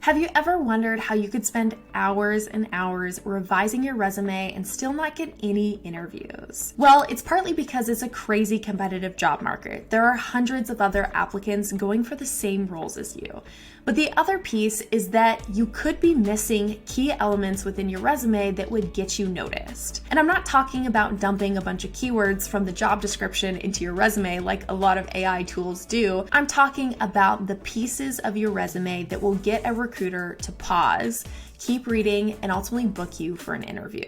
Have you ever wondered how you could spend hours and hours revising your resume and still not get any interviews? Well, it's partly because it's a crazy competitive job market. There are hundreds of other applicants going for the same roles as you. But the other piece is that you could be missing key elements within your resume that would get you noticed. And I'm not talking about dumping a bunch of keywords from the job description into your resume like a lot of AI tools do. I'm talking about the pieces of your resume that will get a recruiter to pause, keep reading, and ultimately book you for an interview.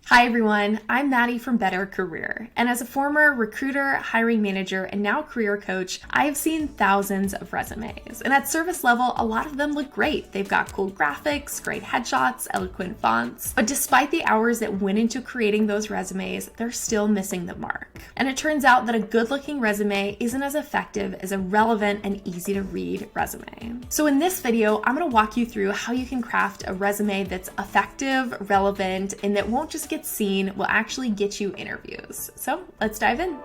Hi everyone, I'm Maddie from Better Career, and as a former recruiter, hiring manager, and now career coach, I've seen thousands of resumes. And at service level, a lot of them look great. They've got cool graphics, great headshots, eloquent fonts. But despite the hours that went into creating those resumes, they're still missing the mark. And it turns out that a good-looking resume isn't as effective as a relevant and easy to read resume. So in this video, I'm going to walk you through how you can craft a resume that's effective, relevant, and that won't just get seen, will actually get you interviews. So let's dive in.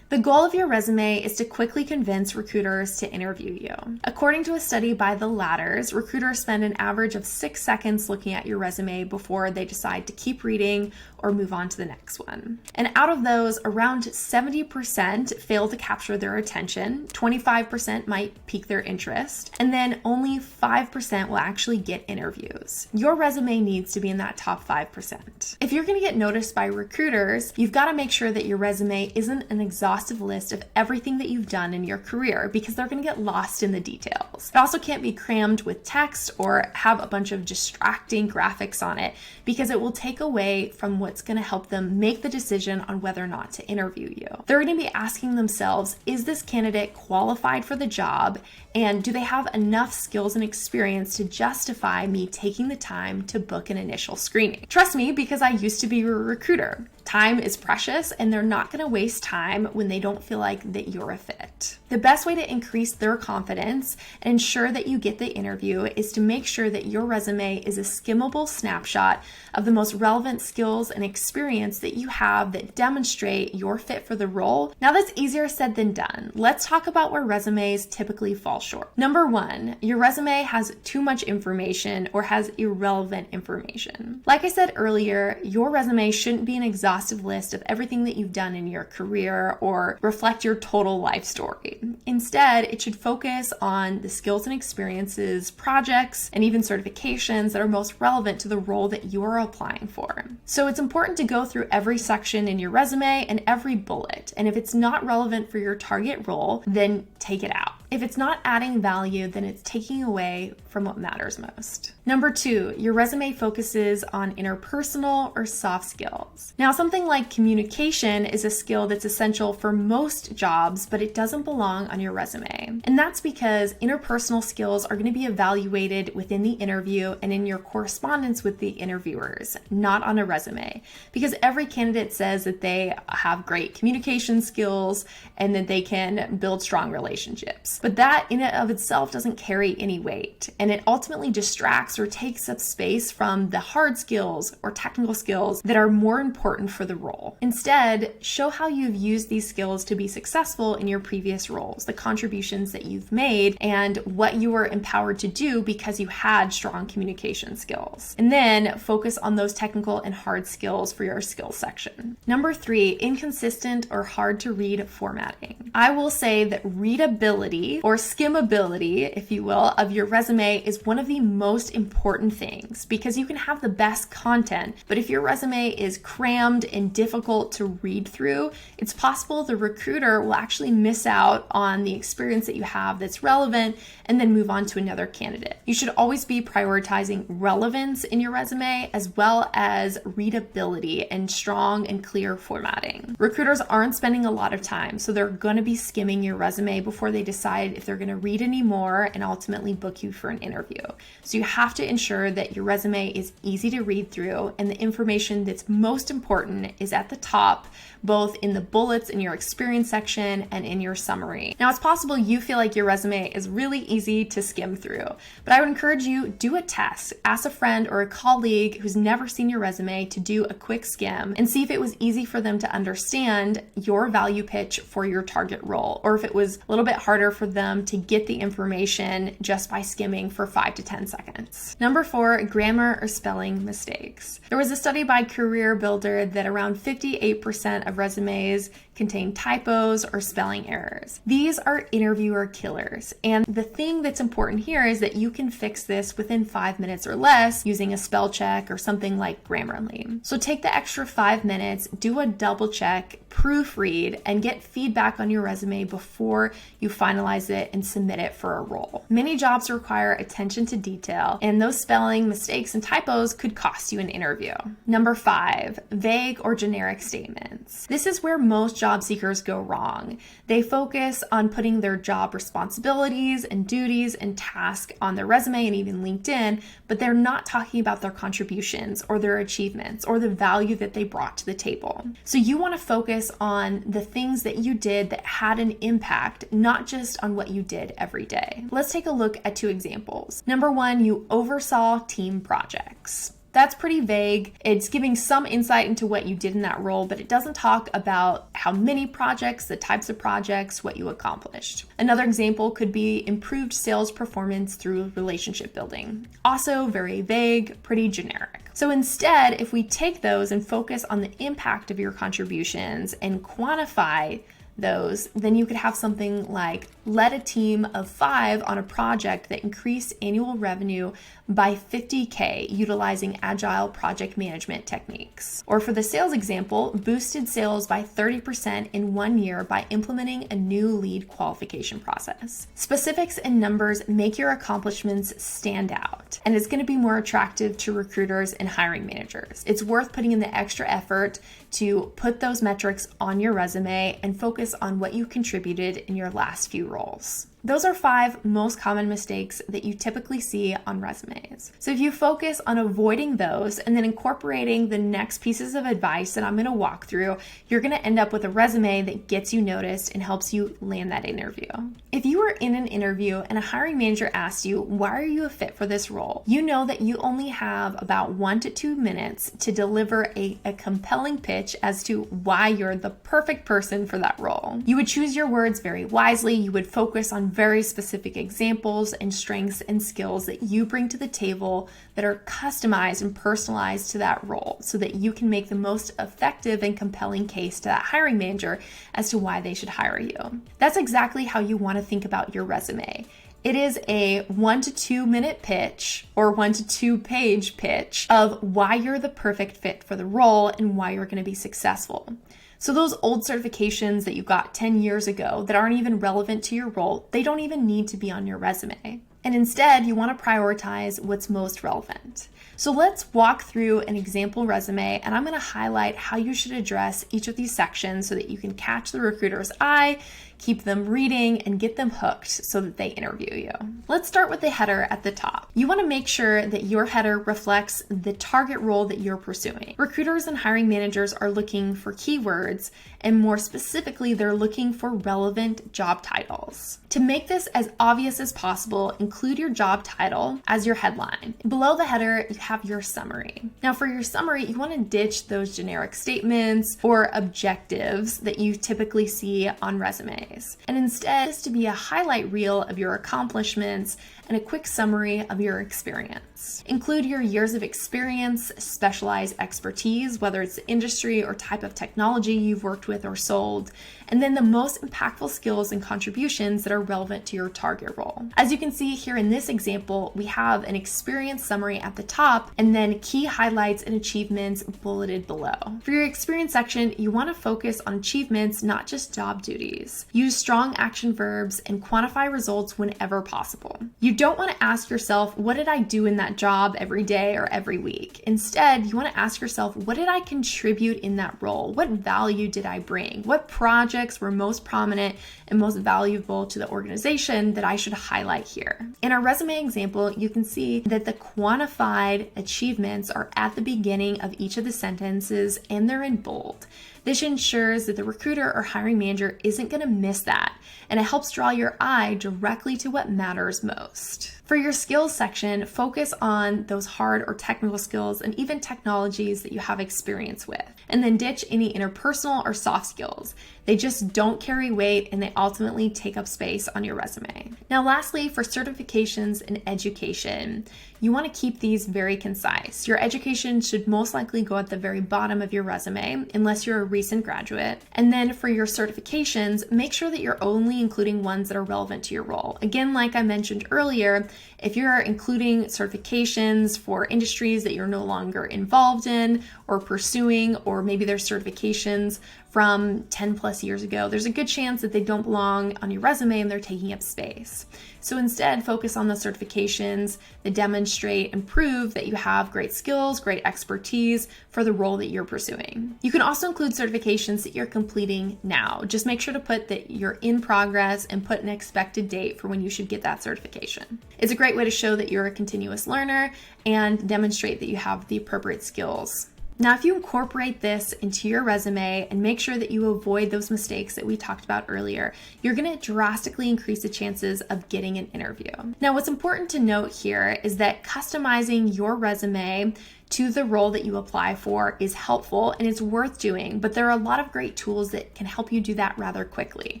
The goal of your resume is to quickly convince recruiters to interview you. According to a study by The Ladders, recruiters spend an average of 6 seconds looking at your resume before they decide to keep reading or move on to the next one. And out of those, around 70% fail to capture their attention, 25% might pique their interest, and then only 5% will actually get interviews. Your resume needs to be in that top 5%. If you're going to get noticed by recruiters, you've got to make sure that your resume isn't an exhaustive list of everything that you've done in your career, because they're going to get lost in the details. It also can't be crammed with text or have a bunch of distracting graphics on it, because it will take away from what's going to help them make the decision on whether or not to interview you. They're going to be asking themselves, is this candidate qualified for the job? And do they have enough skills and experience to justify me taking the time to book an initial screening? Trust me, because I used to be a recruiter. Time is precious, and they're not going to waste time when they don't feel like that you're a fit. The best way to increase their confidence and ensure that you get the interview is to make sure that your resume is a skimmable snapshot of the most relevant skills and experience that you have that demonstrate your fit for the role. Now, that's easier said than done. Let's talk about where resumes typically fall short. Number one, your resume has too much information or has irrelevant information. Like I said earlier, your resume shouldn't be an exhaustive list of everything that you've done in your career or reflect your total life story. Instead, it should focus on the skills and experiences, projects, and even certifications that are most relevant to the role that you are applying for. So it's important to go through every section in your resume and every bullet. And if it's not relevant for your target role, then take it out. If it's not adding value, then it's taking away from what matters most. Number two, your resume focuses on interpersonal or soft skills. Now, something like communication is a skill that's essential for most jobs, but it doesn't belong on your resume. And that's because interpersonal skills are going to be evaluated within the interview and in your correspondence with the interviewers, not on a resume. Because every candidate says that they have great communication skills and that they can build strong relationships. But that in and of itself doesn't carry any weight, and it ultimately distracts or takes up space from the hard skills or technical skills that are more important for the role. Instead, show how you've used these skills to be successful in your previous roles, the contributions that you've made, and what you were empowered to do because you had strong communication skills. And then focus on those technical and hard skills for your skills section. Number three, inconsistent or hard to read formatting. I will say that readability or skimmability, if you will, of your resume is one of the most important things, because you can have the best content, but if your resume is crammed and difficult to read through, it's possible the recruiter will actually miss out on the experience that you have that's relevant and then move on to another candidate. You should always be prioritizing relevance in your resume as well as readability and strong and clear formatting. Recruiters aren't spending a lot of time, so they're going to be skimming your resume before they decide if they're going to read any more and ultimately book you for an an interview. So you have to ensure that your resume is easy to read through and the information that's most important is at the top, both in the bullets in your experience section and in your summary. Now, it's possible you feel like your resume is really easy to skim through, but I would encourage you, do a test. Ask a friend or a colleague who's never seen your resume to do a quick skim and see if it was easy for them to understand your value pitch for your target role, or if it was a little bit harder for them to get the information just by skimming for 5 to 10 seconds. Number 4, grammar or spelling mistakes. There was a study by Career Builder that around 58% of resumes contain typos or spelling errors. These are interviewer killers. And the thing that's important here is that you can fix this within 5 minutes or less using a spell check or something like Grammarly. So take the extra 5 minutes, do a double check, proofread, and get feedback on your resume before you finalize it and submit it for a role. Many jobs require attention to detail, and those spelling mistakes and typos could cost you an interview. Number 5, vague or generic statements. This is where most job seekers go wrong. They focus on putting their job responsibilities and duties and tasks on their resume and even LinkedIn, but they're not talking about their contributions or their achievements or the value that they brought to the table. So you want to focus on the things that you did that had an impact, not just on what you did every day. Let's take a look at 2 examples. Number 1, you oversaw team projects. That's pretty vague. It's giving some insight into what you did in that role, but it doesn't talk about how many projects, the types of projects, what you accomplished. Another example could be improved sales performance through relationship building. Also very vague, pretty generic. So instead, if we take those and focus on the impact of your contributions and quantify those, then you could have something like led a team of 5 on a project that increased annual revenue by $50K utilizing agile project management techniques. Or for the sales example, boosted sales by 30% in 1 year by implementing a new lead qualification process. Specifics and numbers make your accomplishments stand out, and it's going to be more attractive to recruiters and hiring managers. It's worth putting in the extra effort to put those metrics on your resume and focus on what you contributed in your last few roles. Those are 5 most common mistakes that you typically see on resumes. So if you focus on avoiding those and then incorporating the next pieces of advice that I'm going to walk through, you're going to end up with a resume that gets you noticed and helps you land that interview. If you were in an interview and a hiring manager asked you, why are you a fit for this role? You know that you only have about 1 to 2 minutes to deliver a compelling pitch as to why you're the perfect person for that role. You would choose your words very wisely. You would focus on very specific examples and strengths and skills that you bring to the table that are customized and personalized to that role so that you can make the most effective and compelling case to that hiring manager as to why they should hire you. That's exactly how you want to think about your resume. It is a 1 to 2 minute pitch or 1 to 2 page pitch of why you're the perfect fit for the role and why you're going to be successful. So those old certifications that you got 10 years ago that aren't even relevant to your role, they don't even need to be on your resume. And instead, you want to prioritize what's most relevant. So let's walk through an example resume, and I'm going to highlight how you should address each of these sections so that you can catch the recruiter's eye, keep them reading, and get them hooked so that they interview you. Let's start with the header at the top. You want to make sure that your header reflects the target role that you're pursuing. Recruiters and hiring managers are looking for keywords, and more specifically, they're looking for relevant job titles. To make this as obvious as possible, include your job title as your headline. Below the header, you have your summary. Now for your summary, you want to ditch those generic statements or objectives that you typically see on resumes. And instead, is to be a highlight reel of your accomplishments and a quick summary of your experience. Include your years of experience, specialized expertise, whether it's the industry or type of technology you've worked with or sold, and then the most impactful skills and contributions that are relevant to your target role. As you can see here in this example, we have an experience summary at the top and then key highlights and achievements bulleted below. For your experience section, you want to focus on achievements, not just job duties. Use strong action verbs and quantify results whenever possible. You don't want to ask yourself, what did I do in that job every day or every week? Instead, you want to ask yourself, what did I contribute in that role? What value did I bring? What projects were most prominent and most valuable to the organization that I should highlight here? In our resume example, you can see that the quantified achievements are at the beginning of each of the sentences and they're in bold. This ensures that the recruiter or hiring manager isn't going to miss that, and it helps draw your eye directly to what matters most. For your skills section, focus on those hard or technical skills and even technologies that you have experience with, and then ditch any interpersonal or soft skills. They just don't carry weight and they ultimately take up space on your resume. Now, lastly, for certifications and education, you want to keep these very concise. Your education should most likely go at the very bottom of your resume, unless you're a recent graduate. And then for your certifications, make sure that you're only including ones that are relevant to your role. Again, like I mentioned earlier, if you're including certifications for industries that you're no longer involved in or pursuing, or maybe there's certifications from 10 plus years ago, there's a good chance that they don't belong on your resume and they're taking up space. So instead, focus on the certifications that demonstrate and prove that you have great skills, great expertise for the role that you're pursuing. You can also include certifications that you're completing now. Just make sure to put that you're in progress and put an expected date for when you should get that certification. It's a great way to show that you're a continuous learner and demonstrate that you have the appropriate skills. Now, if you incorporate this into your resume and make sure that you avoid those mistakes that we talked about earlier, you're going to drastically increase the chances of getting an interview. Now, what's important to note here is that customizing your resume to the role that you apply for is helpful and it's worth doing, but there are a lot of great tools that can help you do that rather quickly.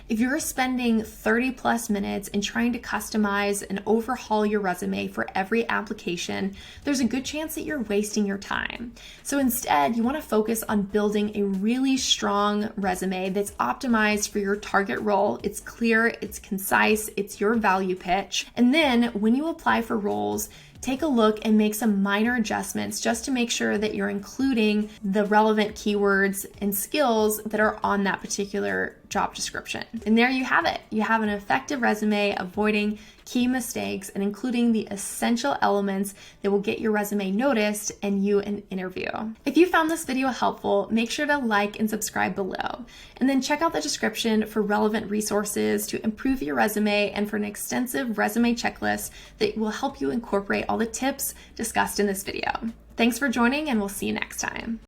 If you're spending 30 plus minutes in trying to customize and overhaul your resume for every application, there's a good chance that you're wasting your time. So instead, you want to focus on building a really strong resume that's optimized for your target role. It's clear, it's concise, it's your value pitch. And then when you apply for roles, take a look and make some minor adjustments just to make sure that you're including the relevant keywords and skills that are on that particular job description. And there you have it. You have an effective resume, avoiding key mistakes and including the essential elements that will get your resume noticed and you an interview. If you found this video helpful, make sure to like and subscribe below. And then check out the description for relevant resources to improve your resume and for an extensive resume checklist that will help you incorporate all the tips discussed in this video. Thanks for joining, and we'll see you next time.